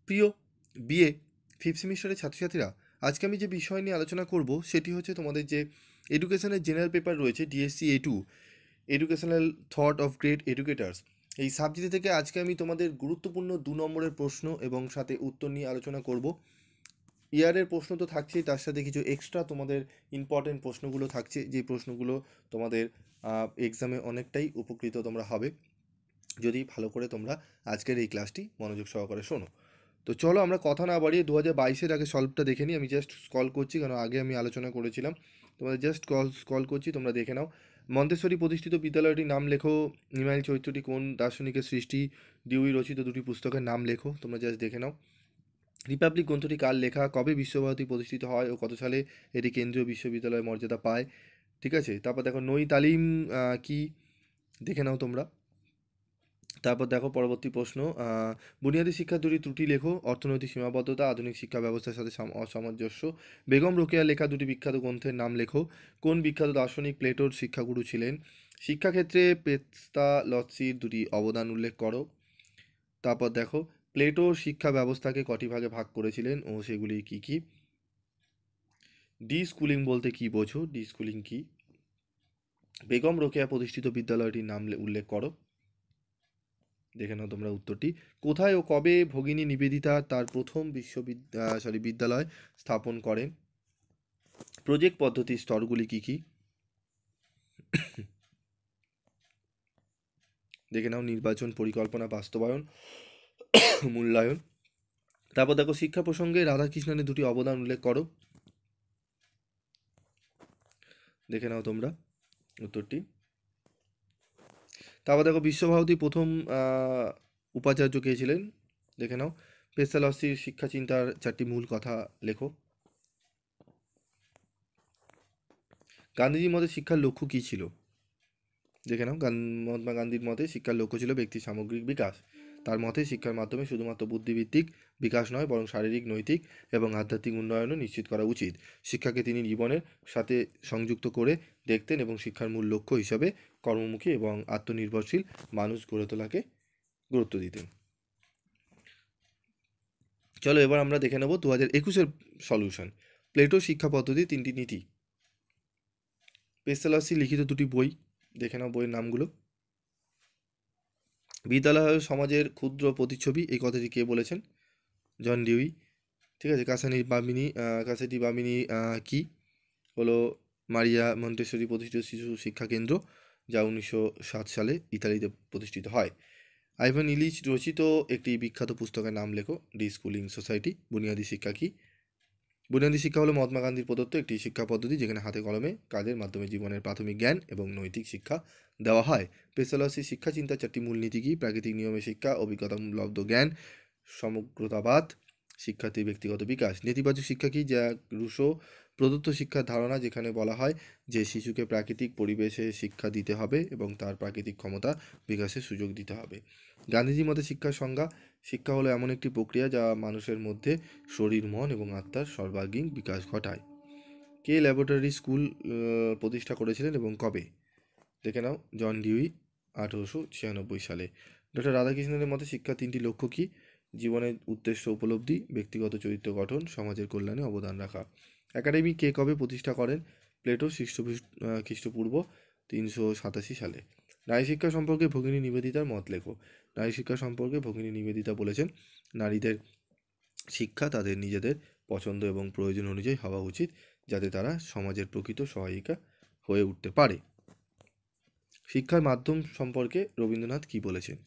প্রিয় BA fifth সেমিস্টারের ছাত্রছাত্রীরা, আজকে আমি যে বিষয় নিয়ে আলোচনা করব সেটি হচ্ছে তোমাদের যে এডুকেশনের জেনারেল পেপার রয়েছে DSC A2, educational thought of great educators. এই সাবজেক্ট থেকে আজকে আমি তোমাদের গুরুত্বপূর্ণ 2 নম্বরের প্রশ্ন এবং সাথে উত্তর নিয়ে আলোচনা করব। ইয়ারের প্রশ্ন তো থাকছেই, তার সাথে কিছু এক্সট্রা তোমাদের ইম্পর্টেন্ট প্রশ্নগুলো থাকছে, যে প্রশ্নগুলো তোমাদের এক্সামে অনেকটাই উপকৃত তোমরা হবে যদি ভালো করে তোমরা আজকের এই ক্লাসটি মনোযোগ সহকারে শোনো। তো চলো আমরা কথা না বাড়িয়ে 2022-এর আগে সলভটা দেখে নিই। আমি জাস্ট স্ক্রল করছি, কারণ আগে আমি আলোচনা করেছিলাম। তোমাদের জাস্ট স্ক্রল করছি, তোমরা দেখে নাও। মন্তেশ্বরী প্রতিষ্ঠিত বিদ্যালয়টির নাম লেখো। নিমাইল চরিত্রটি কোন দার্শনিকের সৃষ্টি? ডিউই রচিত 2টি পুস্তকের নাম লেখো, তোমরা জাস্ট দেখে নাও। রিপাবলিক গ্রন্থটি কার লেখা? কবে বিশ্বভারতী প্রতিষ্ঠিত হয় ও কত সালে এটি কেন্দ্রীয় বিশ্ববিদ্যালয়ের মর্যাদা পায়? ঠিক আছে, তারপর দেখো নই তালিম কি, দেখে নাও তোমরা। তারপর দেখো পরবর্তী প্রশ্ন, বুনিয়াদী শিক্ষার 2টি ত্রুটি লেখো। অর্থনৈতিক সীমাবদ্ধতা, আধুনিক শিক্ষা ব্যবস্থার সাথে অসামঞ্জস্য। বেগম রোকেয়া লেখা 2টি বিখ্যাত গ্রন্থের নাম লেখো। কোন বিখ্যাত দার্শনিক প্লেটোর শিক্ষাগুরু ছিলেন? শিক্ষাক্ষেত্রে পেস্তালৎসির 2টি অবদান উল্লেখ করো। তারপর দেখো প্লেটো শিক্ষা ব্যবস্থাকে কটি ভাগে ভাগ করেছিলেন ও সেগুলি কি কি? ডি স্কুলিং বলতে কি বোঝো? ডি স্কুলিং কি? বেগম রোকেয়া প্রতিষ্ঠিত বিদ্যালয়টির নাম উল্লেখ করো, দেখে নাও তোমরা উত্তরটি। কোথায় ও কবে ভগিনী নিবেদিতা তার প্রথম বিদ্যালয় স্থাপন করেন? প্রজেক্ট পদ্ধতির স্তরগুলি কি কি? দেখে নাও নির্বাচন, পরিকল্পনা, বাস্তবায়ন, মূল্যায়ন। তারপর দেখো শিক্ষা প্রসঙ্গে রাধাকৃষ্ণনের 2টি অবদান উল্লেখ করো, দেখে নাও তোমরা উত্তরটি। তারপর দেখো বিশ্বভারতী প্রথম উপাচার্য কে ছিলেন? দেখে নাও। পেস্তালসির শিক্ষা চিন্তার 4টি মূল কথা লেখো। গান্ধীজির মতে শিক্ষার লক্ষ্য কী ছিল? দেখে নাও। মহাত্মা গান্ধীর মতে শিক্ষার লক্ষ্য ছিল ব্যক্তির সামগ্রিক বিকাশ। তার মতে শিক্ষার মাধ্যমে শুধুমাত্র বুদ্ধিভিত্তিক বিকাশ নয়, বরং শারীরিক, নৈতিক এবং আধ্যাত্মিক উন্নয়নও নিশ্চিত করা উচিত। শিক্ষাকে তিনি জীবনের সাথে সংযুক্ত করে দেখতেন এবং শিক্ষার মূল লক্ষ্য হিসাবে কর্মমুখী এবং আত্মনির্ভরশীল মানুষ গড়ে তোলাকে গুরুত্ব দিতেন। চলো এবার আমরা দেখে নেব 2021-এর সলিউশন। প্লেটো শিক্ষা পদ্ধতি 3টি নীতি। পেস্তালসি লিখিত 2টি বই, দেখে নাও বইয়ের নামগুলো। বিদ্যালয় সমাজের ক্ষুদ্র প্রতিচ্ছবি, এই কথাটি কে বলেছেন? John Dewey. ঠিক আছে। কাসাটি বামিনী কি হলো মারিয়া মন্টেসরি প্রতিষ্ঠিত শিশু শিক্ষা কেন্দ্র, যা 1907 সালে ইতালিতে প্রতিষ্ঠিত হয়। আইভান ইলিচ রচিত একটি বিখ্যাত পুস্তকের নাম লেখো। D schooling society. বুনিয়াদী শিক্ষা কি? বুনিয়াদী শিক্ষা হলো মহাত্মা গান্ধীর প্রদত্ত একটি শিক্ষা পদ্ধতি, যেখানে হাতে কলমে কাজের মাধ্যমে জীবনের প্রাথমিক জ্ঞান এবং নৈতিক শিক্ষা দেওয়া হয়। পেসালসি শিক্ষা চিন্তার 4টি মূলনীতি কি? প্রাকৃতিক নিয়মে শিক্ষা, অভিজ্ঞতালব্ধ জ্ঞান, সমগ্রতাবাদ, শিক্ষার্থীর ব্যক্তিগত বিকাশ। নেতিবাচক শিক্ষা কি? যা রুশো প্রদত্ত শিক্ষার ধারণা, যেখানে বলা হয় যে শিশুকে প্রাকৃতিক পরিবেশে শিক্ষা দিতে হবে এবং তার প্রাকৃতিক ক্ষমতা বিকাশের সুযোগ দিতে হবে। গান্ধীজির মতে শিক্ষার সংজ্ঞা, শিক্ষা হলো এমন একটি প্রক্রিয়া যা মানুষের মধ্যে শরীর, মন এবং আত্মার সর্বাঙ্গীন বিকাশ ঘটায়। কে ল্যাবরেটরি স্কুল প্রতিষ্ঠা করেছিলেন এবং কবে? দেখে নাও। জন ডিউই 1896 সালে। ডক্টর রাধাকৃষ্ণনের মতে শিক্ষার 3টি লক্ষ্য কী? জীবনের উদ্দেশ্য উপলব্ধি, ব্যক্তিগত চরিত্র গঠন, সমাজের কল্যাণে অবদান রাখা। একাডেমি কে কবে প্রতিষ্ঠা করেন? প্লেটো খ্রিস্টপূর্ব 387 সালে। নারী শিক্ষা সম্পর্কে ভগিনী নিবেদিতার মত লেখো। নারী শিক্ষা সম্পর্কে ভগিনী নিবেদিতা বলেছেন, নারীদের শিক্ষা তাদের নিজেদের পছন্দ এবং প্রয়োজন অনুযায়ী হওয়া উচিত, যাতে তারা সমাজের প্রকৃত সহায়িকা হয়ে উঠতে পারে। শিক্ষার মাধ্যম সম্পর্কে রবীন্দ্রনাথ কী বলেছেন?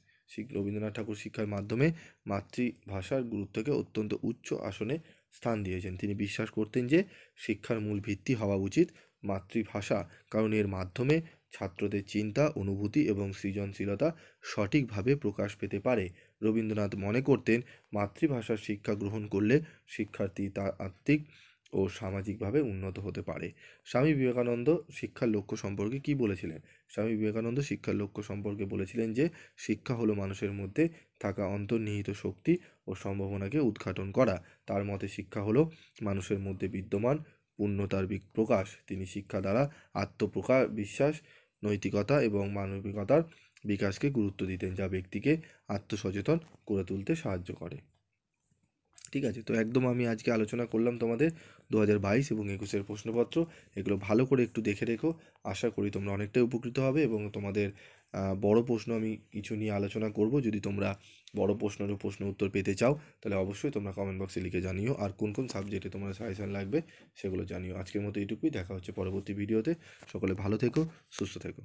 রবীন্দ্রনাথ ঠাকুর শিক্ষার মাধ্যমে মাতৃভাষার গুরুত্বকে অত্যন্ত উচ্চ আসনে স্থান দিয়েছেন। তিনি বিশ্বাস করতেন যে শিক্ষার মূল ভিত্তি হওয়া উচিত মাতৃভাষা, কারণ এর মাধ্যমে ছাত্রদের চিন্তা, অনুভূতি এবং সৃজনশীলতা সঠিকভাবে প্রকাশ পেতে পারে। রবীন্দ্রনাথ মনে করতেন মাতৃভাষার শিক্ষা গ্রহণ করলে শিক্ষার্থী তার আত্মিক ও সামাজিকভাবে উন্নত হতে পারে। স্বামী বিবেকানন্দ শিক্ষার লক্ষ্য সম্পর্কে কী বলেছিলেন? স্বামী বিবেকানন্দ শিক্ষার লক্ষ্য সম্পর্কে বলেছিলেন যে শিক্ষা হলো মানুষের মধ্যে থাকা অন্তর্নিহিত শক্তি ও সম্ভাবনাকে উদ্ঘাটন করা। তার মতে শিক্ষা হলো মানুষের মধ্যে বিদ্যমান পূর্ণতার প্রকাশ। তিনি শিক্ষা দ্বারা বিশ্বাস, নৈতিকতা এবং মানবিকতার বিকাশকে গুরুত্ব দিতেন, যা ব্যক্তিকে আত্মসচেতন করে তুলতে সাহায্য করে। ঠিক আছে? তো একদম আমি আজকে আলোচনা করলাম তোমাদের 2022 এবং 21-এর প্রশ্নপত্র। এগুলো ভালো করে একটু দেখে রেখো। আশা করি তোমরা অনেকটাই উপকৃত হবে এবং তোমাদের বড় প্রশ্ন আমি কিছু নিয়ে আলোচনা করব। যদি তোমরা বড় প্রশ্নের প্রশ্ন উত্তর পেতে চাও তাহলে অবশ্যই তোমরা কমেন্ট বক্সে লিখে জানিও। আর কোন কোন সাবজেক্টে তোমার সাজেশন লাগবে সেগুলো জানিও। আজকের মতো এইটুকুই। দেখা হচ্ছে পরবর্তী ভিডিওতে। সকলে ভালো থেকো, সুস্থ থেকো।